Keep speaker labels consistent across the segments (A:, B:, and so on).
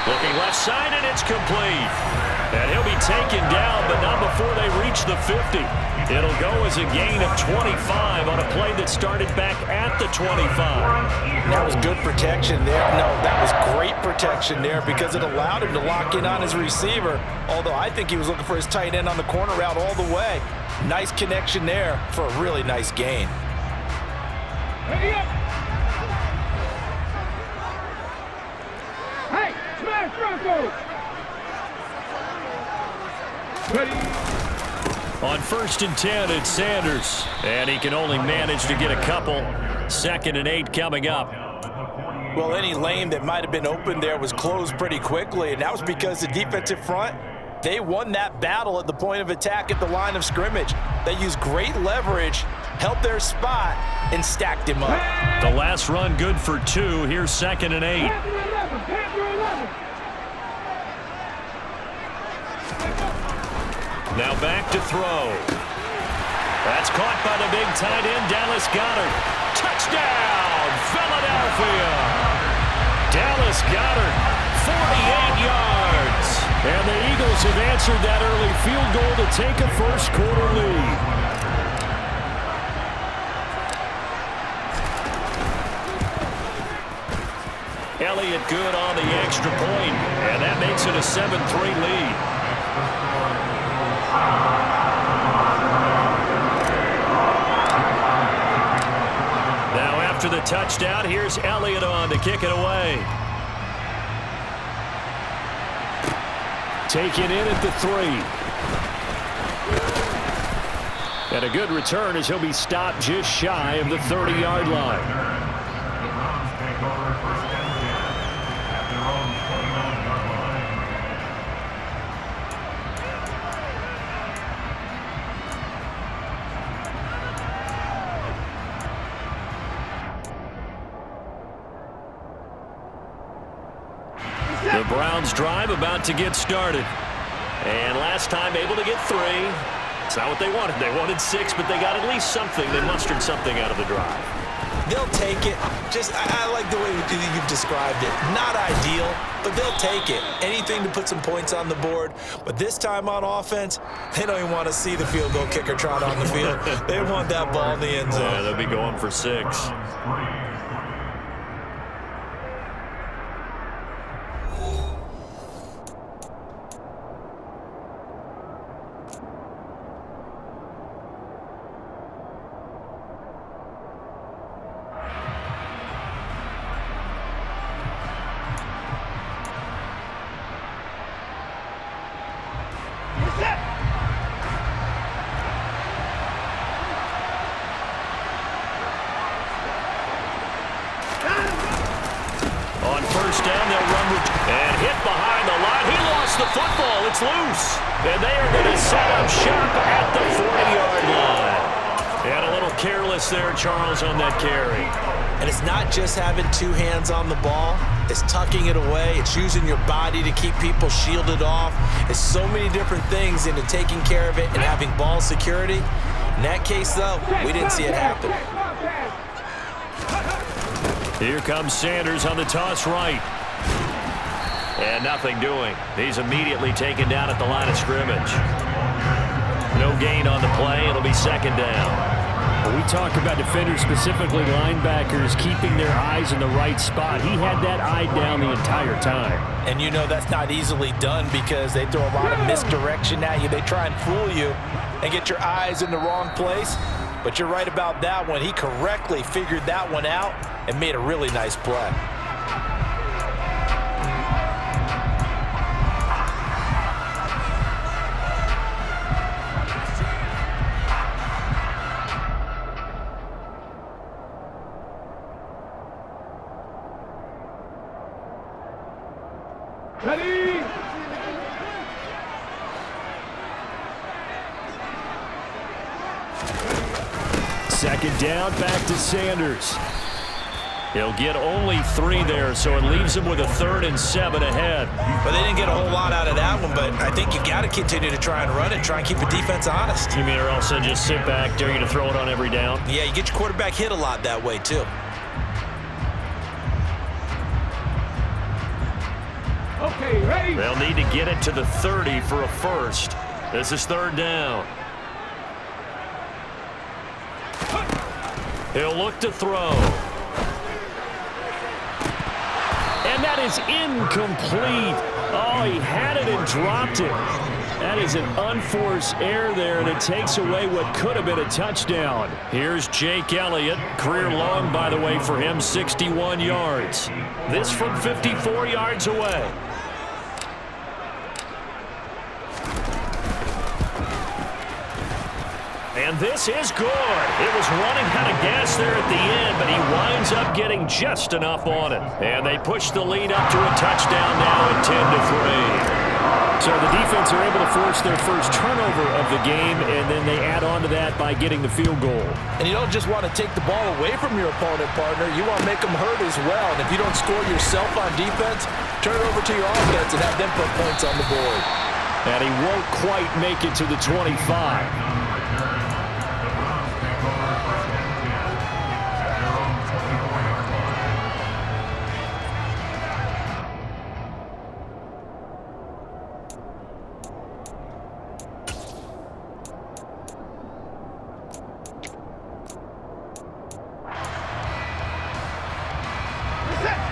A: Looking left side, and it's complete. And he'll be taken down, but not before they reach the 50. It'll go as a gain of 25 on a play that started back at the 25.
B: That was good protection there. No, that was great protection there because it allowed him to lock in on his receiver, although I think he was looking for his tight end on the corner route all the way. Nice connection there for a really nice gain.
C: Ready up. Hey, smash Bronco. Ready.
A: On 1st and 10, it's Sanders. And he can only manage to get a couple. 2nd and 8 coming up.
B: Well, any lane that might have been open there was closed pretty quickly, and that was because the defensive front, they won that battle at the point of attack at the line of scrimmage. They used great leverage, held their spot, and stacked him up.
A: The last run good for 2. Here's 2nd and 8. Now back to throw. That's caught by the big tight end, Dallas Goedert. Touchdown, Philadelphia. Dallas Goedert, 48 yards. And the Eagles have answered that early field goal to take a first-quarter lead. Elliott good on the extra point, and that makes it a 7-3 lead. Now after the touchdown, here's Elliott on to kick it away. Taken in at the 3. And a good return as he'll be stopped just shy of the 30-yard line. The Browns drive about to get started. And last time able to get 3. It's not what they wanted. They wanted 6, but they got at least something. They mustered something out of the drive.
B: They'll take it. I like the way you've described it. Not ideal, but they'll take it. Anything to put some points on the board. But this time on offense, they don't even want to see the field goal kicker trot on the field. They want that ball in the end zone.
A: Yeah, they'll be going for 6. On 1st down, they'll run and hit behind the line. He lost the football. It's loose. And they are going to set up shop at the 40-yard line. And a little careless there, Charles, on that carry.
B: And it's not just having 2 hands on the ball. It's tucking it away. It's using your body to keep people shielded off. It's so many different things into taking care of it and having ball security. In that case, though, we didn't see it happen.
A: Here comes Sanders on the toss right. And nothing doing. He's immediately taken down at the line of scrimmage. No gain on the play. It'll be 2nd down.
D: We talk about defenders, specifically linebackers, keeping their eyes in the right spot. He had that eye down the entire time.
B: And you know that's not easily done because they throw a lot of misdirection at you. They try and fool you and get your eyes in the wrong place. But you're right about that one. He correctly figured that one out and made a really nice play.
C: Ready.
A: 2nd down, back to Sanders. He'll get only 3 there, so it leaves him with a 3rd and 7 ahead.
B: But they didn't get a whole lot out of that one, but I think you got to continue to try and run it, try and keep the defense honest.
A: You mean or else just sit back, dare you to throw it on every down?
B: Yeah, you get your quarterback hit a lot that way, too.
C: Okay.
A: They'll need to get it to the 30 for a first. This is third down. He'll look to throw. And that is incomplete. Oh, he had it and dropped it. That is an unforced error there, and it takes away what could have been a touchdown. Here's Jake Elliott. Career long, by the way, for him, 61 yards. This from 54 yards away. And this is good. It was running out of gas there at the end, but he winds up getting just enough on it. And they push the lead up to a touchdown now at 10-3.
D: So the defense are able to force their first turnover of the game, and then they add on to that by getting the field goal.
B: And you don't just want to take the ball away from your opponent, partner. You want to make them hurt as well. And if you don't score yourself on defense, turn it over to your offense and have them put points on the board.
D: And he won't quite make it to the 25.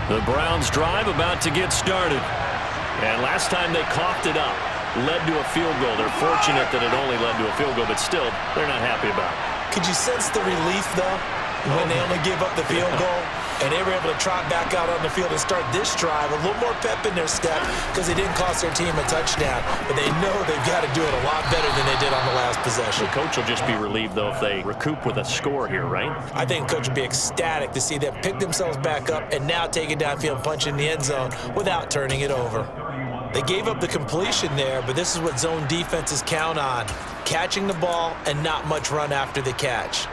A: The Browns drive about to get started. And last time they coughed it up, led to a field goal. They're fortunate that it only led to a field goal, but still, they're not happy about it.
B: Could you sense the relief, though, when they only gave up the field goal? And they were able to trot back out on the field and start this drive. A little more pep in their step because they didn't cost their team a touchdown. But they know they've got to do it a lot better than they did on the last possession.
A: The coach will just be relieved, though, if they recoup with a score here, right?
B: I think the coach will be ecstatic to see them pick themselves back up and now take it downfield and punch in the end zone without turning it over. They gave up the completion there, but this is what zone defenses count on. Catching the ball and not much run after the catch.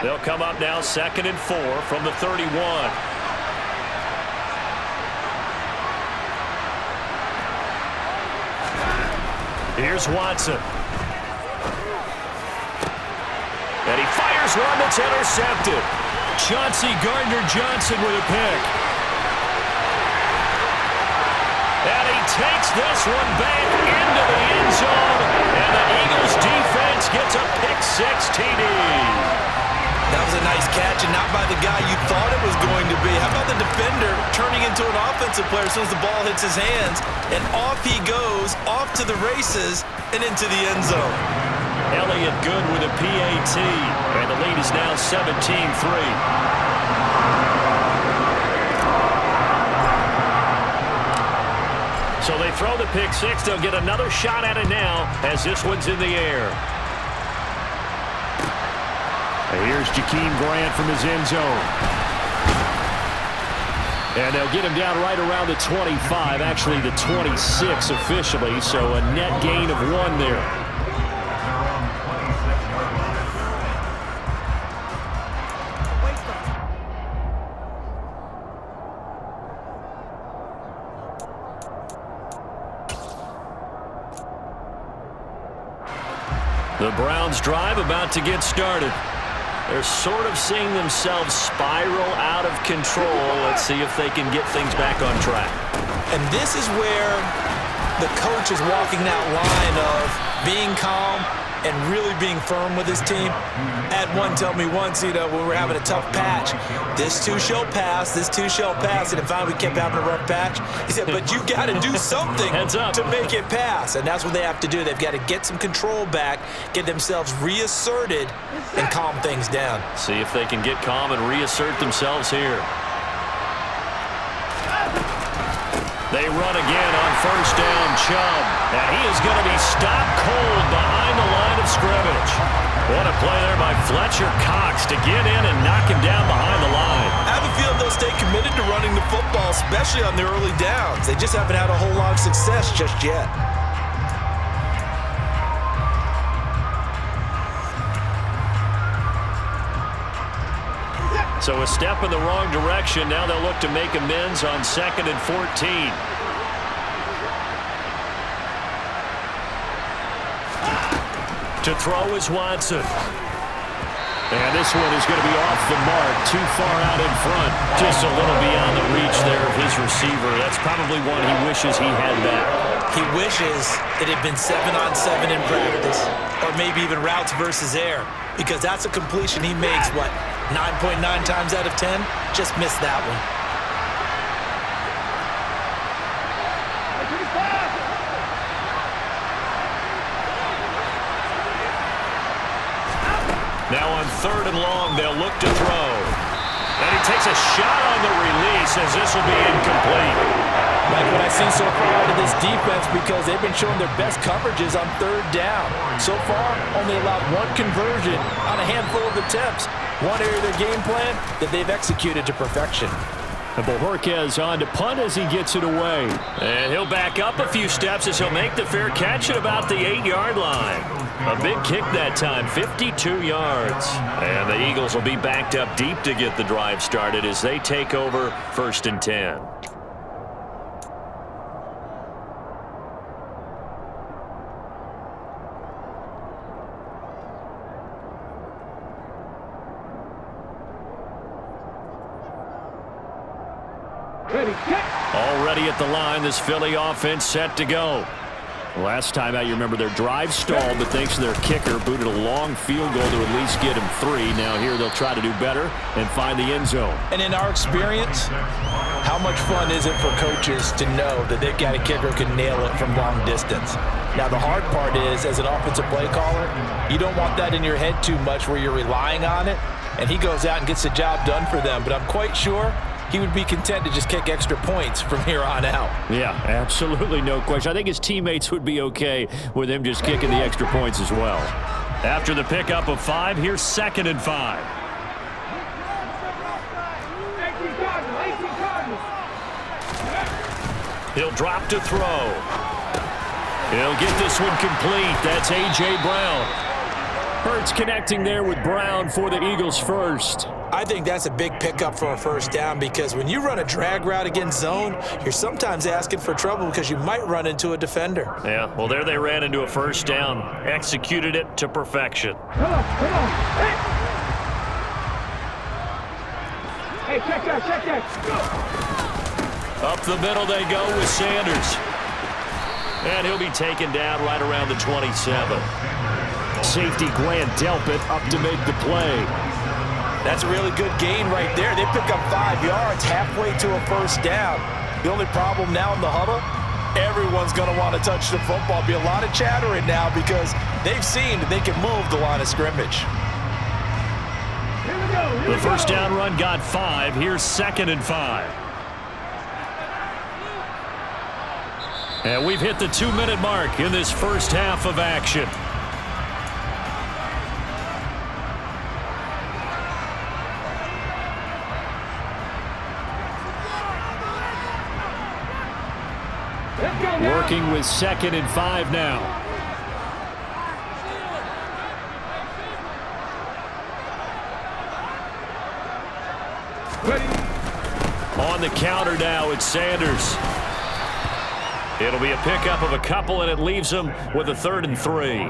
A: They'll come up now 2nd and 4 from the 31. Here's Watson. And he fires one that's intercepted. Chauncey Gardner-Johnson with a pick. And he takes this one back into the end zone. And the Eagles defense gets a pick-6 TD.
B: That was a nice catch, and not by the guy you thought it was going to be. How about the defender turning into an offensive player as soon as the ball hits his hands, and off he goes, off to the races, and into the end zone.
A: Elliott good with a PAT, and the lead is now 17-3. So they throw the pick-6. They'll get another shot at it now as this one's in the air.
D: Here's Jakeem Grant from his end zone. And they'll get him down right around the 25, actually the 26 officially, so a net gain of 1 there.
A: The Browns drive about to get started. They're sort of seeing themselves spiral out of control. Let's see if they can get things back on track.
B: And this is where the coach is walking that line of being calm and really being firm with his team. Had one tell me once, when we were having a tough patch, this too shall pass, this too shall pass. And finally we kept having a rough patch. He said, but you got to do something to make it pass. And that's what they have to do. They've got to get some control back, get themselves reasserted, and calm things down.
A: See if they can get calm and reassert themselves here. They run again on first down, Chubb. And he is going to be stopped cold behind the line of scrimmage. What a play there by Fletcher Cox to get in and knock him down behind the line.
B: I have a feeling they'll stay committed to running the football, especially on their early downs. They just haven't had a whole lot of success just yet.
A: So a step in the wrong direction. Now they'll look to make amends on 2nd and 14. To throw is Watson.
D: And this one is going to be off the mark, too far out in front.
A: Just a little beyond the reach there of his receiver. That's probably one he wishes he had back.
B: He wishes it had been 7-on-7 in practice, or maybe even routes versus air, because that's a completion he makes, 9.9 times out of 10? Just missed that one.
A: Now on 3rd and long, they'll look to throw. And he takes a shot on the release as this will be incomplete.
B: Like what I've seen so far out of this defense, because they've been showing their best coverages on 3rd down. So far, only allowed one conversion on a handful of attempts. One area of their game plan that they've executed to perfection.
D: And Bojorquez on to punt as he gets it away.
A: And he'll back up a few steps as he'll make the fair catch at about the 8-yard line. A big kick that time, 52 yards. And the Eagles will be backed up deep to get the drive started as they take over 1st and 10.
C: Ready, kick.
A: Already at the line, this Philly offense set to go.
D: Last time out, you remember their drive stalled, but thanks to their kicker, booted a long field goal to at least get him 3. Now here they'll try to do better and find the end zone.
B: And in our experience, how much fun is it for coaches to know that they've got a kicker who can nail it from long distance? Now the hard part is, as an offensive play caller, you don't want that in your head too much where you're relying on it, and he goes out and gets the job done for them. But I'm quite sure he would be content to just kick extra points from here on out.
D: Yeah, absolutely no question. I think his teammates would be okay with him just kicking the extra points as well.
A: After the pickup of 5, here's 2nd and 5.
C: 18 Cardinals.
A: He'll drop to throw. He'll get this one complete. That's A.J. Brown.
D: Hurts connecting there with Brown for the Eagles first.
B: I think that's a big pickup for a 1st down, because when you run a drag route against zone, you're sometimes asking for trouble because you might run into a defender.
A: Yeah, well, there they ran into a 1st down. Executed it to perfection.
C: Come on. Hey, check that. Go.
A: Up the middle they go with Sanders. And he'll be taken down right around the 27.
D: Safety Glenn Delpit up to make the play.
B: That's a really good gain right there. They pick up 5 yards halfway to a 1st down. The only problem now in the huddle, everyone's going to want to touch the football. Be a lot of chattering now because they've seen that they can move the line of scrimmage.
C: Here we go.
A: The 1st down run got 5. Here's 2nd and 5. And we've hit the 2-minute mark in this first half of action.
D: Working with 2nd and 5 now.
C: Ready.
A: On the counter now, it's Sanders. It'll be a pickup of a couple, and it leaves them with a 3rd and 3.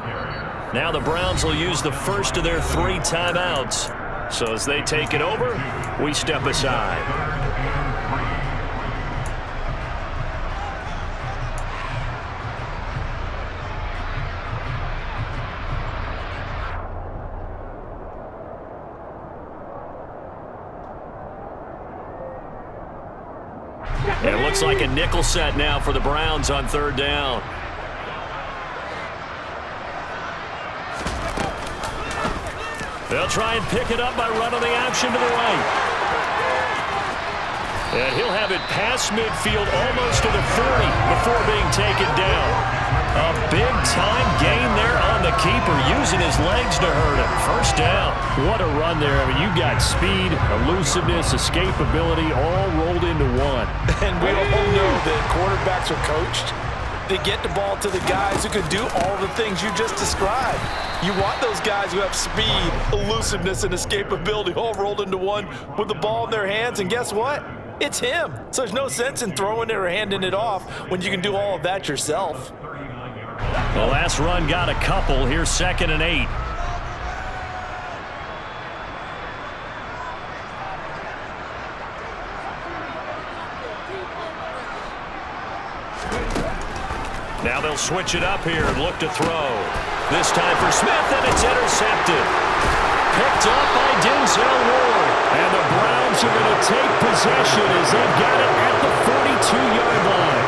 A: Now the Browns will use the first of their 3 timeouts. So as they take it over, we step aside. It looks like a nickel set now for the Browns on 3rd down. They'll try and pick it up by running the option to the right. And he'll have it past midfield almost to the 40 before being taken down. A big-time gain there on the keeper, using his legs to hurt him. 1st down.
D: What a run there. I mean, you've got speed, elusiveness, escapability all rolled into one.
B: And we all know that quarterbacks are coached. They get the ball to the guys who can do all the things you just described. You want those guys who have speed, elusiveness, and escapability all rolled into one with the ball in their hands, and guess what? It's him. So there's no sense in throwing it or handing it off when you can do all of that yourself.
A: The last run got a couple. Here's 2nd and 8. Now they'll switch it up here and look to throw. This time for Smith, and it's intercepted. Picked up by Denzel Ward. And the Browns are going to take possession as they've got it at the 42-yard line.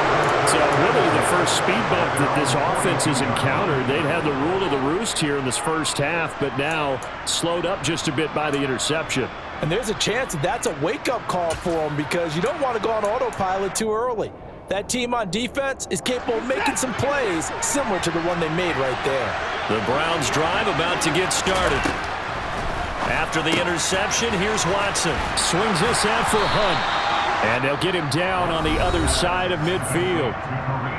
A: So really the first speed bump that this offense has encountered. They'd had the rule of the roost here in this first half, but now slowed up just a bit by the interception.
B: And there's a chance that that's a wake-up call for them because you don't want to go on autopilot too early. That team on defense is capable of making some plays similar to the one they made right there.
A: The Browns drive about to get started. After the interception, here's Watson.
D: Swings this out for Hunt. And they'll get him down on the other side of midfield.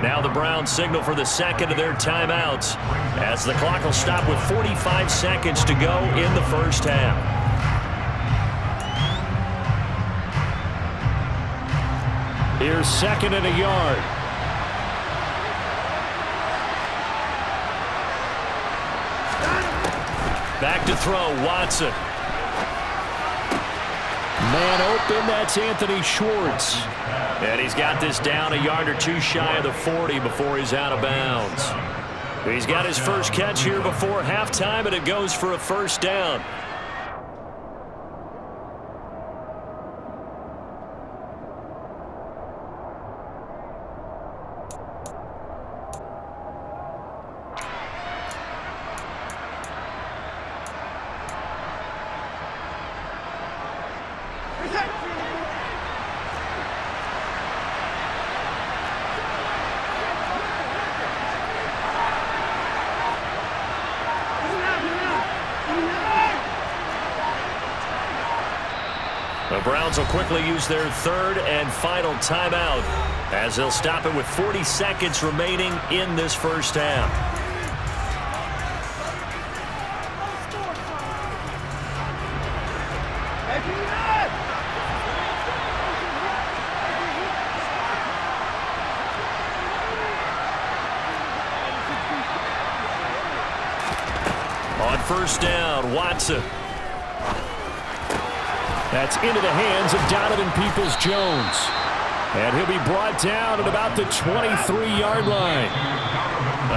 A: Now the Browns signal for the second of their timeouts as the clock will stop with 45 seconds to go in the first half.
D: Here's second and a yard.
A: Back to throw, Watson.
D: Man open, that's Anthony Schwartz.
A: And he's got this down a yard or two shy of the 40 before he's out of bounds. He's got his first catch here before halftime, and it goes for a first down. The Browns will quickly use their third and final timeout as they'll stop it with 40 seconds remaining in this first half. On first down, Watson.
D: That's into the hands of Donovan Peoples-Jones. And he'll be brought down at about the 23-yard line.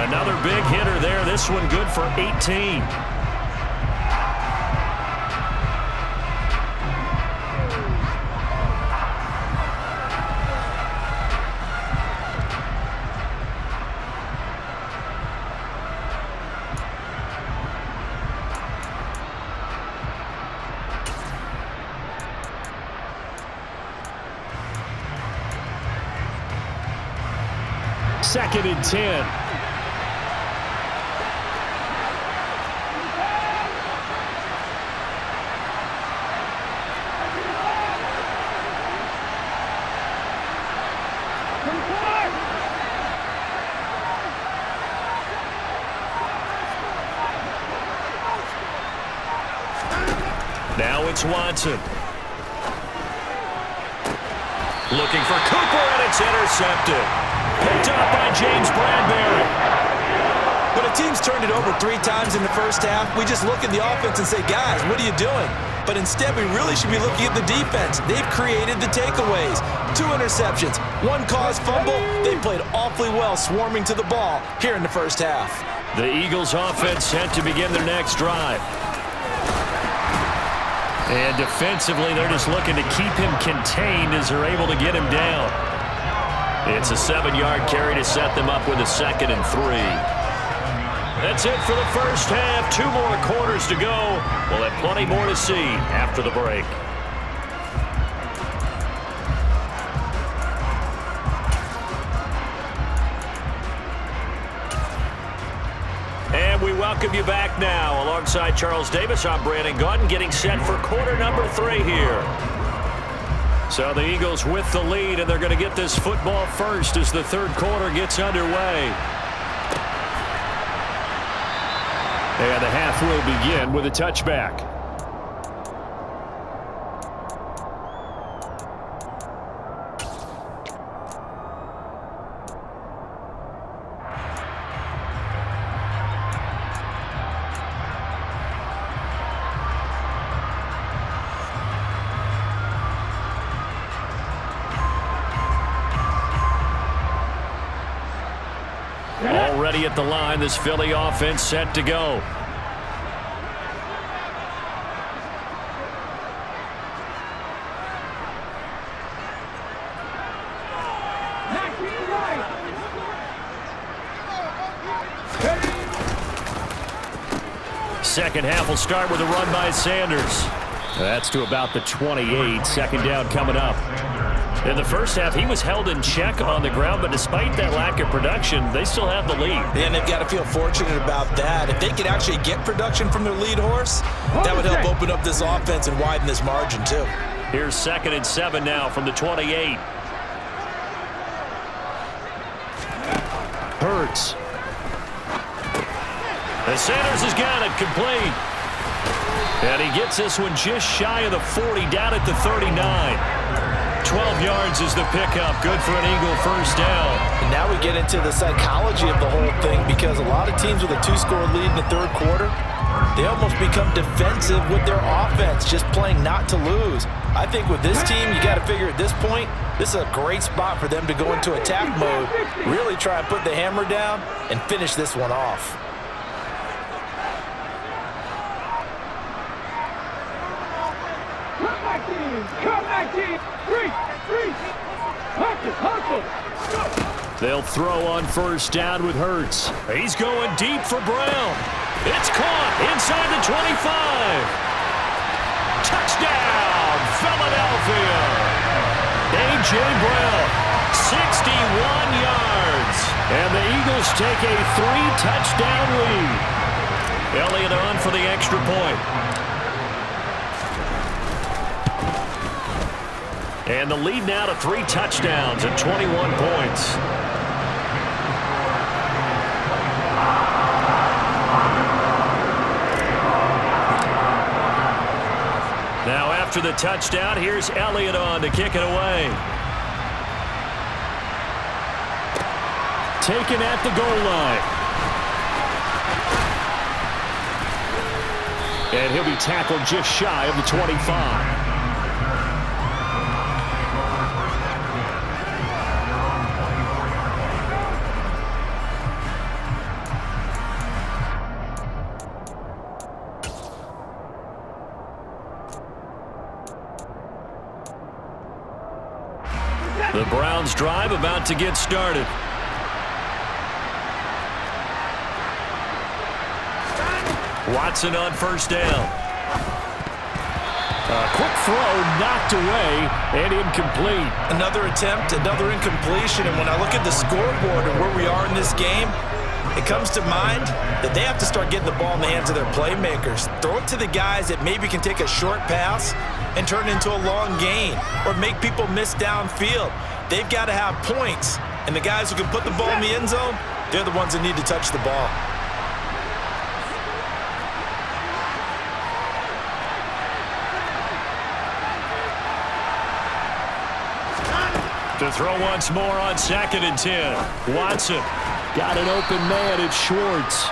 A: Another big hitter there. This one good for 18.
D: Second and 10.
A: Now it's Watson. Looking for Cooper, and it's intercepted. Picked up by James Bradbury.
B: When a team's turned it over 3 times in the first half, we just look at the offense and say, guys, what are you doing? But instead, we really should be looking at the defense. They've created the takeaways. 2 interceptions, 1 caused fumble. They played awfully well swarming to the ball here in the first half.
A: The Eagles offense set to begin their next drive. And defensively, they're just looking to keep him contained as they're able to get him down. It's a 7-yard carry to set them up with a 2nd and 3. That's it for the first half. 2 more quarters to go. We'll have plenty more to see after the break. And we welcome you back now. Alongside Charles Davis, I'm Brandon Gaudin, getting set for quarter number 3 here. So the Eagles with the lead, and they're going to get this football first as the third quarter gets underway.
D: And the half will begin with a touchback. ready at the line. This Philly offense set to go. Second half will start with a run by Sanders. That's to about the 28. Second down coming up. In the first half, he was held in check on the ground, but despite that lack of production, they still have the lead.
B: And they've got to feel fortunate about that. If they could actually get production from their lead horse, that would help open up this offense and widen this margin too.
D: Here's 2nd and 7 now from the 28. Hurts. And Sanders has got it complete. And he gets this one just shy of the 40, down at the 39. 12 yards is the pickup. Good for an Eagle first down.
B: And now we get into the psychology of the whole thing, because a lot of teams with a 2-score lead in the third quarter, they almost become defensive with their offense, just playing not to lose. I think with this team, you got to figure at this point, this is a great spot for them to go into attack mode, really try and put the hammer down and finish this one off.
C: Come back, team! Three! Hustle!
D: They'll throw on first down with Hurts. He's going deep for Brown. It's caught inside the 25. Touchdown, Philadelphia! A.J. Brown, 61 yards. And the Eagles take a 3-touchdown lead. Elliott on for the extra point. And the lead now to 3 touchdowns and 21 points. Now after the touchdown, here's Elliott on to kick it away. Taken at the goal line. And he'll be tackled just shy of the 25. The Browns drive about to get started. Watson on first down. A quick throw knocked away and incomplete.
B: Another attempt, another incompletion, and when I look at the scoreboard and where we are in this game, it comes to mind that they have to start getting the ball in the hands of their playmakers. Throw it to the guys that maybe can take a short pass and turn it into a long gain or make people miss downfield. They've got to have points, and the guys who can put the ball in the end zone, they're the ones that need to touch the ball.
D: To throw once more on 2nd and 10. Watson got an open man. It's Schwartz.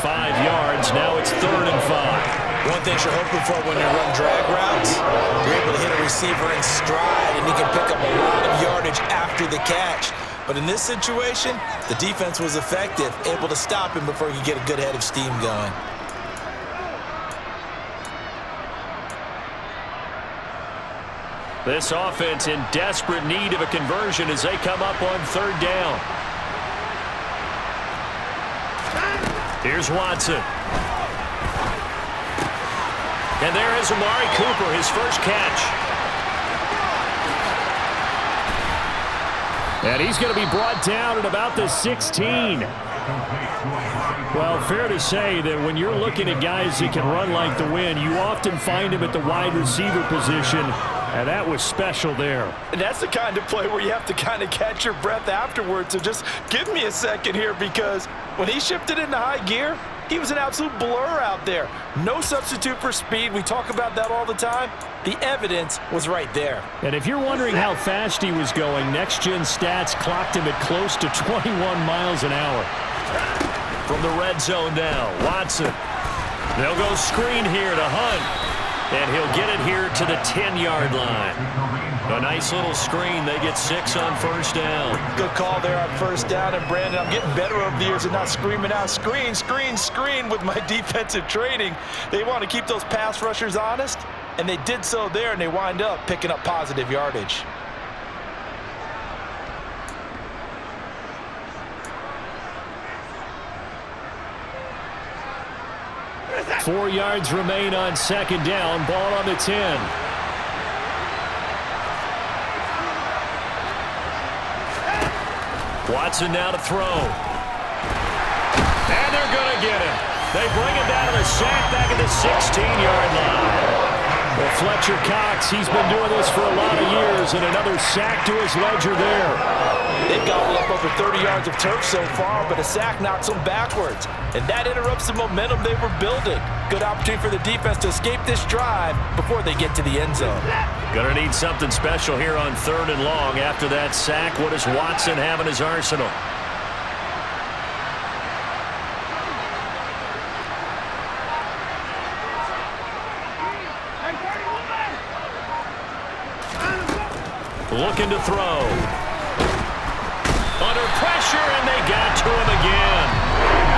D: 5 yards. Now it's 3rd and 5.
B: One thing you're hoping for when you run drag routes, you're able to hit a receiver in stride, and he can pick up a lot of yardage after the catch. But in this situation, the defense was effective, able to stop him before he could get a good head of steam going.
D: This offense in desperate need of a conversion as they come up on 3rd down. Here's Watson. And there is Amari Cooper, his first catch. And he's going to be brought down at about the 16. Well, fair to say that when you're looking at guys that can run like the wind, you often find him at the wide receiver position, and that was special there.
B: And that's the kind of play where you have to kind of catch your breath afterwards. So just give me a second here, because when he shifted into high gear, he was an absolute blur out there. No substitute for speed. We talk about that all the time. The evidence was right there.
D: And if you're wondering how fast he was going, next-gen stats clocked him at close to 21 miles an hour. From the red zone now, Watson. They'll go screen here to Hunt.
A: And he'll get it here to the 10-yard line. A nice little screen. They get 6 on first down.
B: Good call there on first down. And, Brandon, I'm getting better over the years and not screaming out, screen, screen, screen with my defensive training. They want to keep those pass rushers honest, and they did so there, and they wind up picking up positive yardage.
D: Four yards remain on second down. Ball on the 10.
A: Watson now to throw. And they're going to get him. They bring him down to the sack back at the 16-yard line.
D: Well, Fletcher Cox, he's been doing this for a lot of years, and another sack to his ledger there.
B: They've gobbled up over 30 yards of turf so far, but a sack knocks them backwards. And that interrupts the momentum they were building. Good opportunity for the defense to escape this drive before they get to the end zone.
A: Gonna need something special here on 3rd and long. After that sack, what does Watson have in his arsenal? Looking to throw. Under pressure, and they got to him again.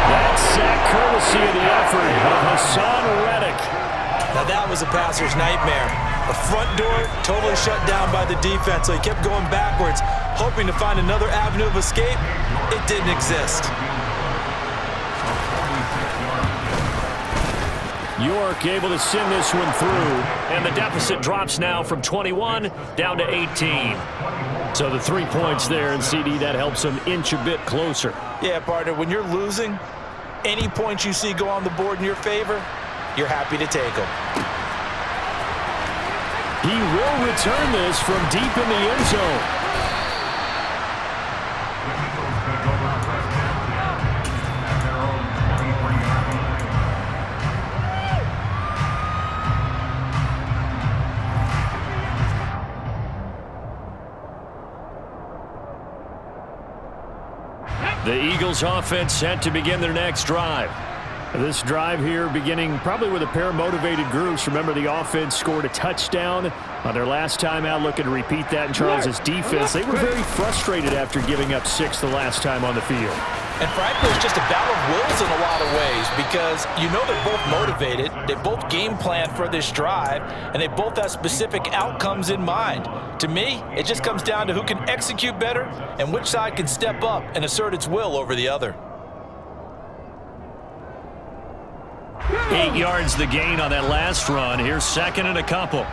D: That sack courtesy of the effort of Hassan Reddick.
B: Now that was a passer's nightmare. A front door totally shut down by the defense, so he kept going backwards, hoping to find another avenue of escape. It didn't exist.
D: York able to send this one through.
A: And the deficit drops now from 21 down to 18.
D: So the 3 points there, and CD, that helps them inch a bit closer.
B: Yeah, partner, when you're losing, any points you see go on the board in your favor, you're happy to take them.
D: He will return this from deep in the end zone.
A: The Eagles offense set to begin their next drive.
D: This drive here beginning probably with a pair of motivated groups. Remember, the offense scored a touchdown on their last time out, looking to repeat that in Charles' defense. They were very frustrated after giving up 6 the last time on the field.
B: And frankly, it's just a battle of wills in a lot of ways because you know they're both motivated, they both game plan for this drive, and they both have specific outcomes in mind. To me, it just comes down to who can execute better and which side can step up and assert its will over the other.
A: 8 yards the gain on that last run. Here's 2nd and a couple.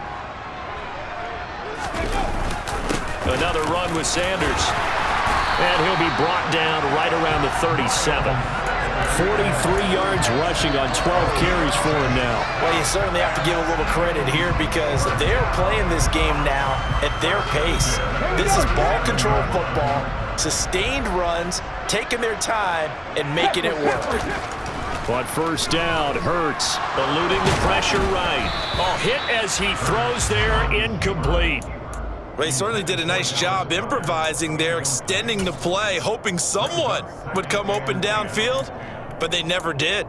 A: Another run with Sanders. And he'll be brought down right around the 37.
D: 43 yards rushing on 12 carries for him now.
B: Well, you certainly have to give a little credit here because they're playing this game now at their pace. This is ball control football, sustained runs, taking their time, and making it work.
D: But first down, Hurts
A: eluding the pressure right. Oh, hit as he throws there, incomplete.
B: They certainly did a nice job improvising there, extending the play, hoping someone would come open downfield, but they never did.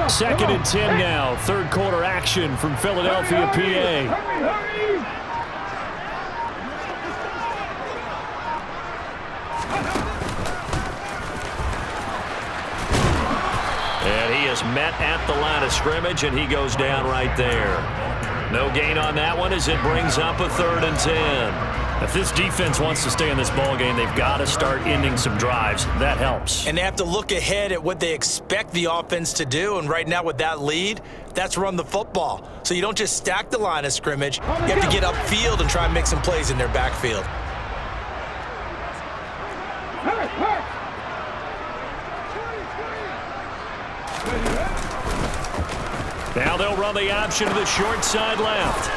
D: Second and 10 now. Third quarter action from Philadelphia, PA.
A: And he is met at the line of scrimmage, and he goes down right there. No gain on that one as it brings up a 3rd and 10. If this defense wants to stay in this ballgame, they've got to start ending some drives. That helps.
B: And they have to look ahead at what they expect the offense to do. And right now with that lead, that's run the football. So you don't just stack the line of scrimmage. You have to get upfield and try and make some plays in their backfield.
A: Now they'll run the option to the short side left.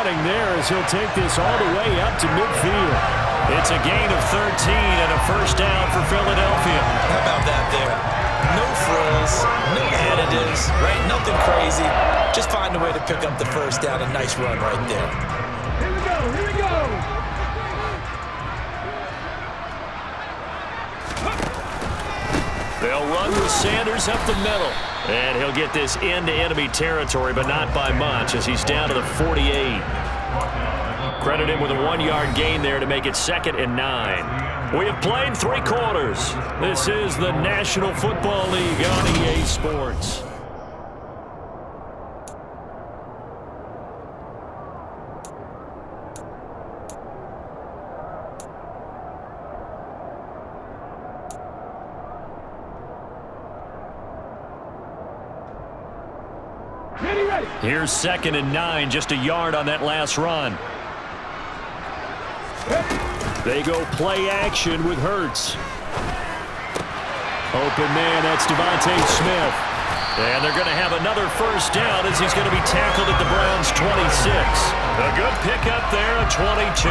D: running there as he'll take this all the way up to midfield.
A: It's a gain of 13 and a first down for Philadelphia.
B: How about that there? No frills, no additives, right? Nothing crazy. Just find a way to pick up the first down. A nice run right there.
C: Here we go, here we go.
A: They'll run with Sanders up the middle. And he'll get this into enemy territory, but not by much as he's down to the 48. Credit him with a 1-yard gain there to make it 2nd and 9. We have played 3 quarters. This is the National Football League on EA Sports. Here's 2nd and 9, just a yard on that last run.
D: They go play action with Hurts. Open man, that's Devontae Smith.
A: And they're going to have another first down as he's going to be tackled at the Browns' 26. A good pickup there, a 22.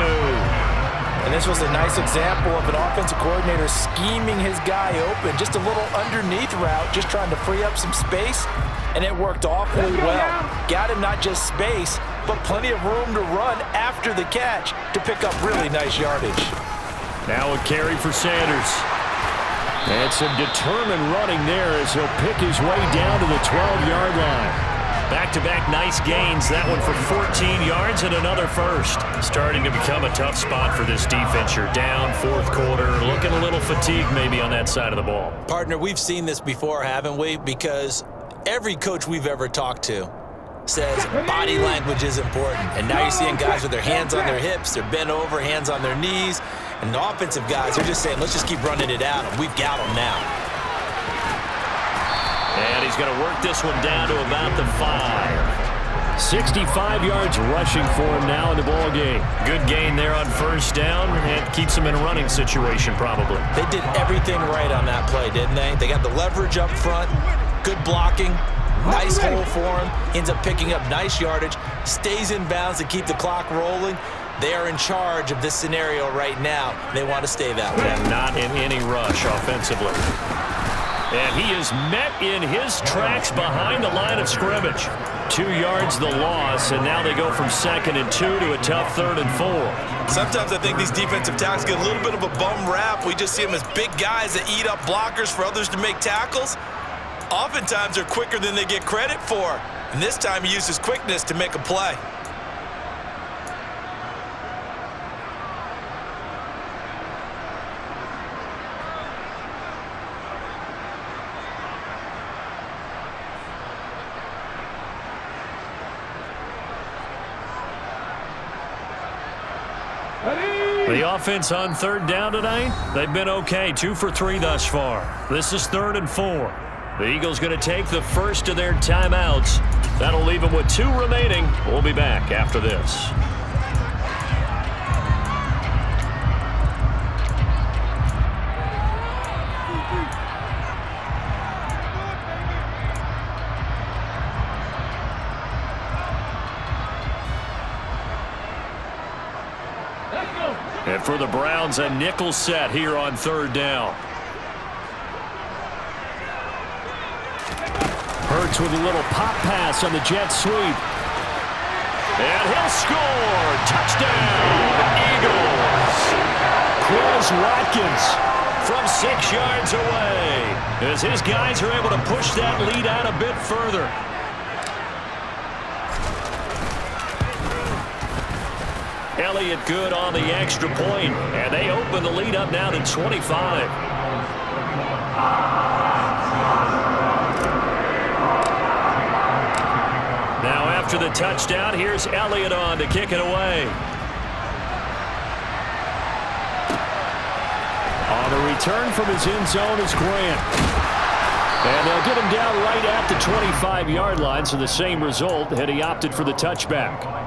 B: And this was a nice example of an offensive coordinator scheming his guy open. Just a little underneath route, just trying to free up some space. And it worked awfully well. Got him not just space, but plenty of room to run after the catch to pick up really nice yardage.
D: Now a carry for Sanders. And some determined running there as he'll pick his way down to the 12-yard line.
A: Back-to-back nice gains. That one for 14 yards and another first. Starting to become a tough spot for this defense. You're down, 4th quarter, looking a little fatigued maybe on that side of the ball.
B: Partner, we've seen this before, haven't we? Because every coach we've ever talked to says body language is important. And now you're seeing guys with their hands on their hips, they're bent over, hands on their knees. And the offensive guys are just saying, let's just keep running it out. And we've got them now.
A: And he's going to work this one down to about the 5.
D: 65 yards rushing for him now in the ball game.
A: Good gain there on first down and keeps him in a running situation probably.
B: They did everything right on that play, didn't they? They got the leverage up front, good blocking, nice hole for him, ends up picking up nice yardage, stays in bounds to keep the clock rolling. They are in charge of this scenario right now. They want to stay that way.
A: And not in any rush offensively. And he is met in his tracks behind the line of scrimmage. 2 yards the loss, and now they go from 2nd and 2 to a tough 3rd and 4.
B: Sometimes I think these defensive tackles get a little bit of a bum rap. We just see them as big guys that eat up blockers for others to make tackles. Oftentimes they're quicker than they get credit for. And this time he used his quickness to make a play.
A: The offense on 3rd down tonight, they've been okay. 2 for 3 thus far. This is 3rd and 4. The Eagles going to take the first of their timeouts. That'll leave them with 2 remaining. We'll be back after this. And for the Browns, a nickel set here on 3rd down.
D: Hurts with a little pop pass on the jet sweep.
A: And he'll score. Touchdown, Eagles.
D: Quez Watkins
A: from 6 yards away as his guys are able to push that lead out a bit further. Elliott good on the extra point, and they open the lead up now to 25. Now after the touchdown, here's Elliott on to kick it away.
D: On the return from his end zone is Grant. And they'll get him down right at the 25-yard line, so the same result had he opted for the touchback.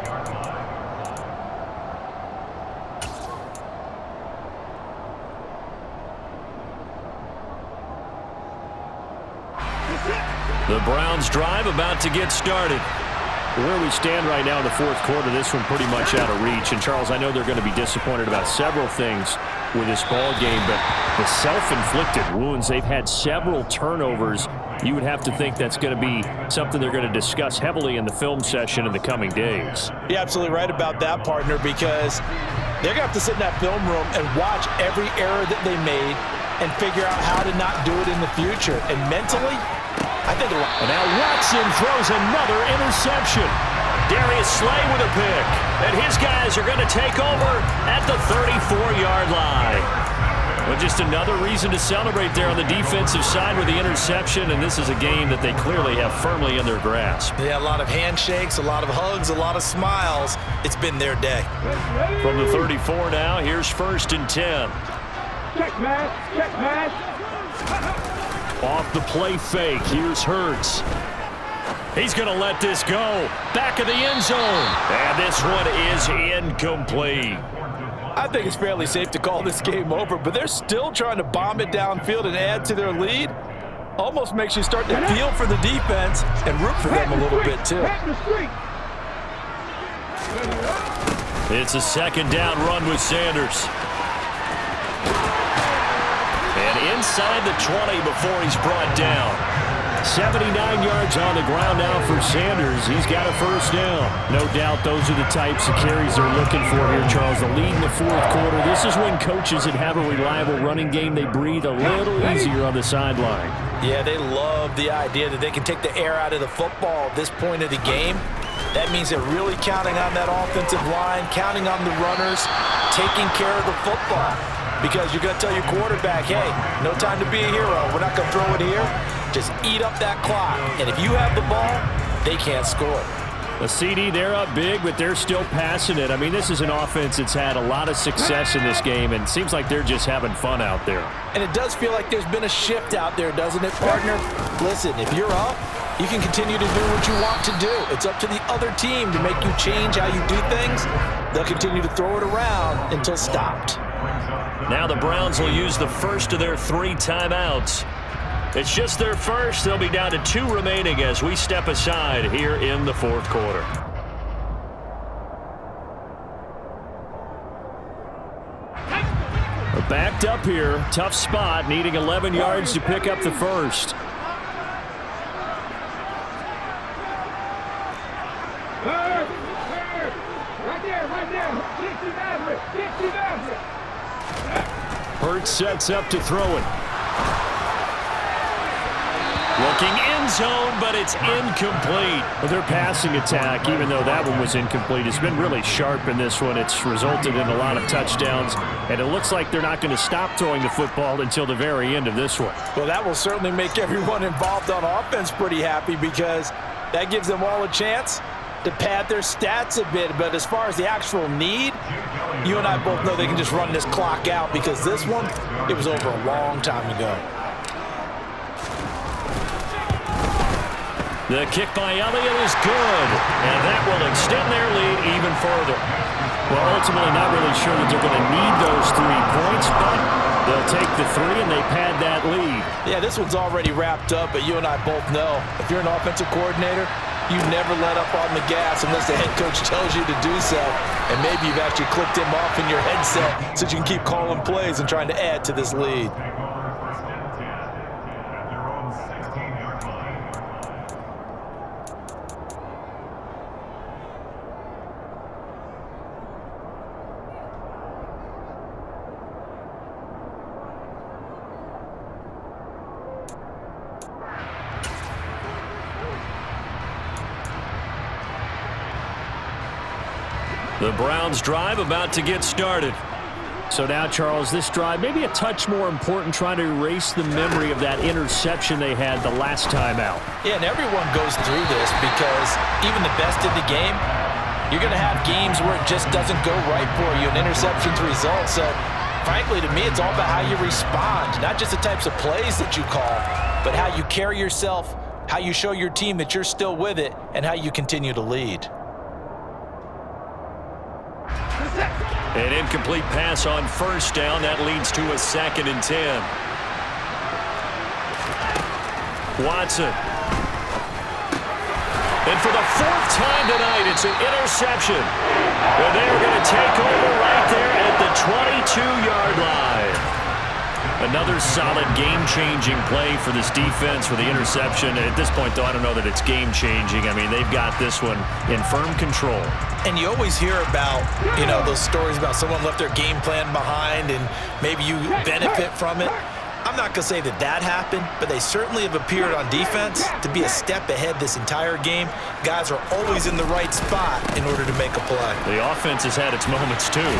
D: The Browns drive about to get started. Where we stand right now in the fourth quarter, this one pretty much out of reach. And, Charles, I know they're going to be disappointed about several things with this ball game, but the self-inflicted wounds, they've had several turnovers. You would have to think that's going to be something they're going to discuss heavily in the film session in the coming days.
B: You're absolutely right about that, partner, because they're going to have to sit in that film room and watch every error that they made and figure out how to not do it in the future. And mentally, I think a lot.
D: And now Watson throws another interception.
A: Darius Slay with a pick. And his guys are going to take over at the 34-yard line. Well, just another reason to celebrate there on the defensive side with the interception, and this is a game that they clearly have firmly in their grasp.
B: Yeah, a lot of handshakes, a lot of hugs, a lot of smiles. It's been their day.
A: From the 34 now, here's 1st and 10.
C: Check, man. Check, man.
D: Off the play fake, here's Hurts.
A: He's going to let this go. Back of the end zone. And this one is incomplete.
B: I think it's fairly safe to call this game over, but they're still trying to bomb it downfield and add to their lead. Almost makes you start to feel for the defense and root for them a little bit, too.
A: It's a 2nd down run with Sanders. And inside the 20 before he's brought down.
D: 79 yards on the ground now for Sanders. He's got a 1st down. No doubt those are the types of carries they're looking for here, Charles. The lead in the fourth quarter. This is when coaches that have a reliable running game, they breathe a little easier on the sideline.
B: Yeah, they love the idea that they can take the air out of the football at this point of the game. That means they're really counting on that offensive line, counting on the runners, taking care of the football. Because you're going to tell your quarterback, hey, no time to be a hero. We're not going to throw it here. Just eat up that clock. And if you have the ball, they can't score.
D: The CD, they're up big, but they're still passing it. I mean, this is an offense that's had a lot of success in this game, and it seems like they're just having fun out there.
B: And it does feel like there's been a shift out there, doesn't it, partner? Listen, if you're up, you can continue to do what you want to do. It's up to the other team to make you change how you do things. They'll continue to throw it around until stopped.
A: Now the Browns will use the first of their 3 timeouts. It's just their first. They'll be down to 2 remaining as we step aside here in the fourth quarter.
D: We're backed up here. Tough spot, needing 11 yards to pick up the first.
C: Right there. 60
D: Hurts sets up to throw it.
A: Looking end zone, but it's incomplete.
D: Well, their passing attack, even though that one was incomplete, has been really sharp in this one. It's resulted in a lot of touchdowns, and it looks like they're not going to stop throwing the football until the very end of this one.
B: Well, that will certainly make everyone involved on offense pretty happy because that gives them all a chance to pad their stats a bit. But as far as the actual need, you and I both know they can just run this clock out because this one, it was over a long time ago.
A: The kick by Elliott is good, and that will extend their lead even further.
D: Well, ultimately not really sure that they're going to need those 3 points, but they'll take the 3 and they pad that lead.
B: Yeah, this one's already wrapped up, but you and I both know if you're an offensive coordinator, you never let up on the gas unless the head coach tells you to do so. And maybe you've actually clicked him off in your headset so you can keep calling plays and trying to add to this lead.
A: The Browns drive about to get started.
D: So now, Charles, this drive maybe a touch more important, trying to erase the memory of that interception they had the last time out.
B: Yeah, and everyone goes through this because even the best in the game, you're going to have games where it just doesn't go right for you, and interceptions result. So, frankly, to me, it's all about how you respond, not just the types of plays that you call, but how you carry yourself, how you show your team that you're still with it, and how you continue to lead.
A: An incomplete pass on first down. That leads to a 2nd and 10. Watson. And for the fourth time tonight, it's an interception. And they're going to take over right there at the 22-yard line. Another solid game-changing play for this defense for the interception. At this point, though, I don't know that it's game-changing. I mean, they've got this one in firm control.
B: And you always hear about, those stories about someone left their game plan behind and maybe you benefit from it. I'm not going to say that happened, but they certainly have appeared on defense to be a step ahead this entire game. Guys are always in the right spot in order to make a play.
A: The offense has had its moments, too.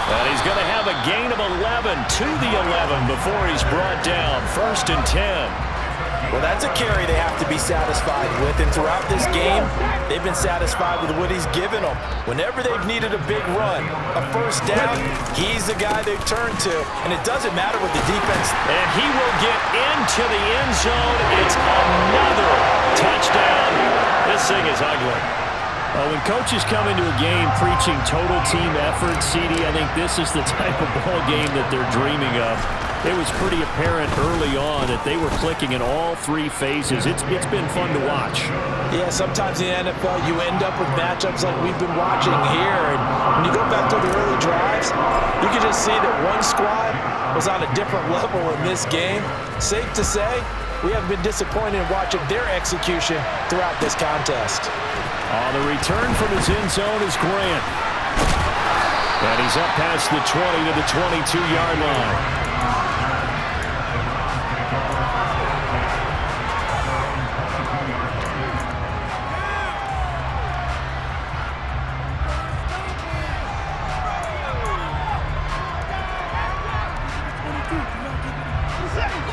A: And he's going to have a gain of 11 to the 11 before he's brought down. 1st and 10.
B: Well, that's a carry they have to be satisfied with. And throughout this game, they've been satisfied with what he's given them. Whenever they've needed a big run, a first down, he's the guy they've turned to. And it doesn't matter what the defense.
A: And he will get into the end zone. It's another touchdown. This thing is ugly.
D: When coaches come into a game preaching total team effort, CD, I think this is the type of ball game that they're dreaming of. It was pretty apparent early on that they were clicking in all three phases. It's been fun to watch.
B: Yeah, sometimes in the NFL you end up with matchups like we've been watching here. And when you go back to the early drives, you can just see that one squad was on a different level in this game. Safe to say, we haven't been disappointed in watching their execution throughout this contest.
D: The return from his end zone is Grant. And he's up past the 20 to the 22-yard line.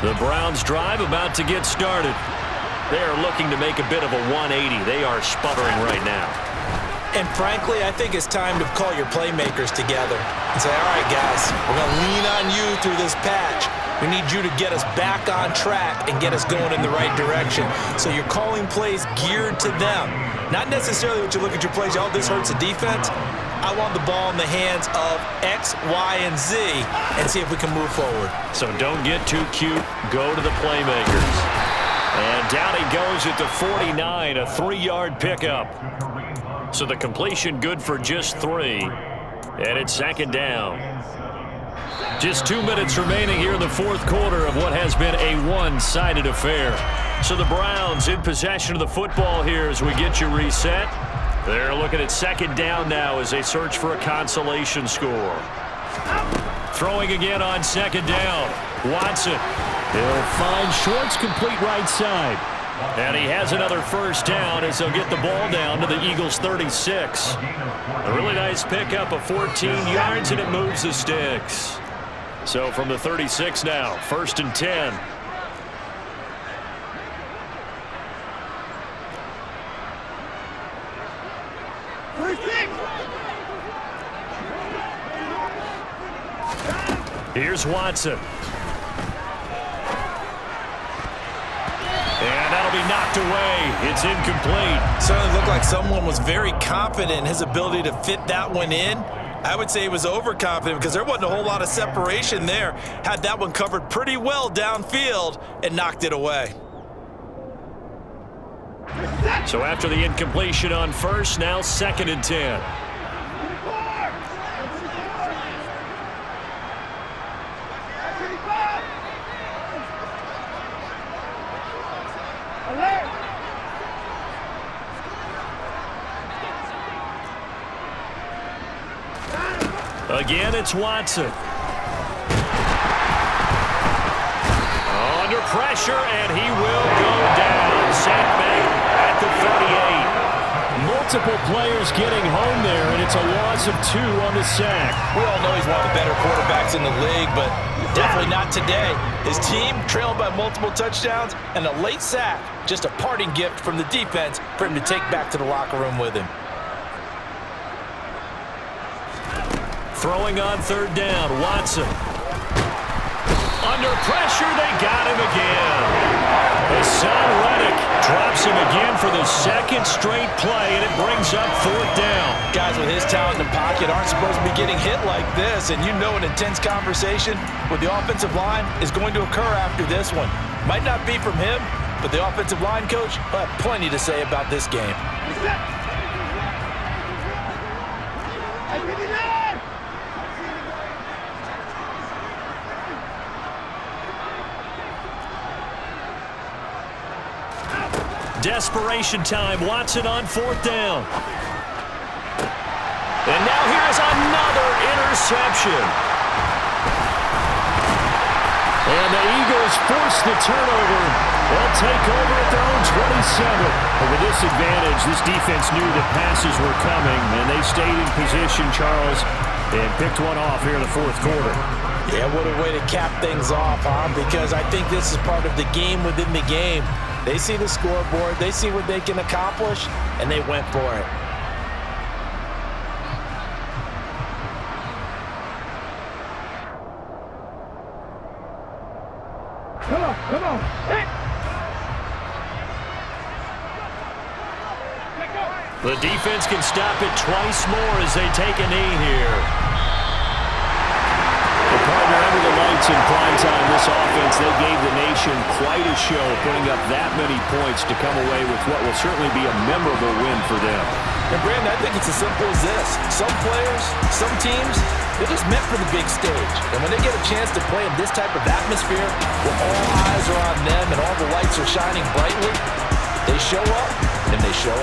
A: The Browns drive about to get started. They are looking to make a bit of a 180. They are sputtering right now.
B: And frankly, I think it's time to call your playmakers together and say, all right, guys, we're going to lean on you through this patch. We need you to get us back on track and get us going in the right direction. So you're calling plays geared to them. Not necessarily what you look at your plays, oh, this hurts the defense. I want the ball in the hands of X, Y, and Z and see if we can move forward.
A: So don't get too cute. Go to the playmakers. And down he goes at the 49, a 3-yard pickup. So the completion good for just 3. And it's 2nd down. Just 2 minutes remaining here in the fourth quarter of what has been a one-sided affair. So the Browns in possession of the football here as we get you reset. They're looking at 2nd down now as they search for a consolation score. Throwing again on 2nd down. Watson.
D: He'll find Shorts complete right side.
A: And he has another first down as they'll get the ball down to the Eagles' 36. A really nice pickup of 14 yards, and it moves the sticks. So from the 36 now, 1st and 10. Here's Watson. And that'll be knocked away. It's incomplete.
B: Certainly looked like someone was very confident in his ability to fit that one in. I would say he was overconfident because there wasn't a whole lot of separation there. Had that one covered pretty well downfield and knocked it away.
A: So after the incompletion on first, now 2nd and 10. Again, it's Watson. Under pressure, and he will go down. Sackback at the 38.
D: Multiple players getting home there, and it's a loss of 2 on the sack.
B: We all know he's one of the better quarterbacks in the league, but definitely not today. His team trailing by multiple touchdowns and a late sack. Just a parting gift from the defense for him to take back to the locker room with him.
A: Throwing on 3rd down, Watson. Under pressure, they got him again. Hassan Reddick drops him again for the 2nd straight play, and it brings up 4th down.
B: Guys with his talent in the pocket aren't supposed to be getting hit like this, and you know an intense conversation with the offensive line is going to occur after this one. Might not be from him, but the offensive line coach will have plenty to say about this game.
A: Desperation time. Watson on 4th down. And now here's another interception. And the Eagles force the turnover. They'll take over at their own 27. But with this advantage, this defense knew that passes were coming, and they stayed in position, Charles, and picked one off here in the 4th quarter.
B: Yeah, what a way to cap things off, huh? Because I think this is part of the game within the game. They see the scoreboard, they see what they can accomplish, and they went for it.
C: Come on. Hit.
A: The defense can stop it twice more as they take a knee here. The partner under the lights in prime time, this offense, they gave the nation quite a show, putting up that many points to come away with what will certainly be a memorable win for them.
B: And Brandon, I think it's as simple as this. Some players, some teams, they're just meant for the big stage. And when they get a chance to play in this type of atmosphere, where all eyes are on them and all the lights are shining brightly, they show up and they show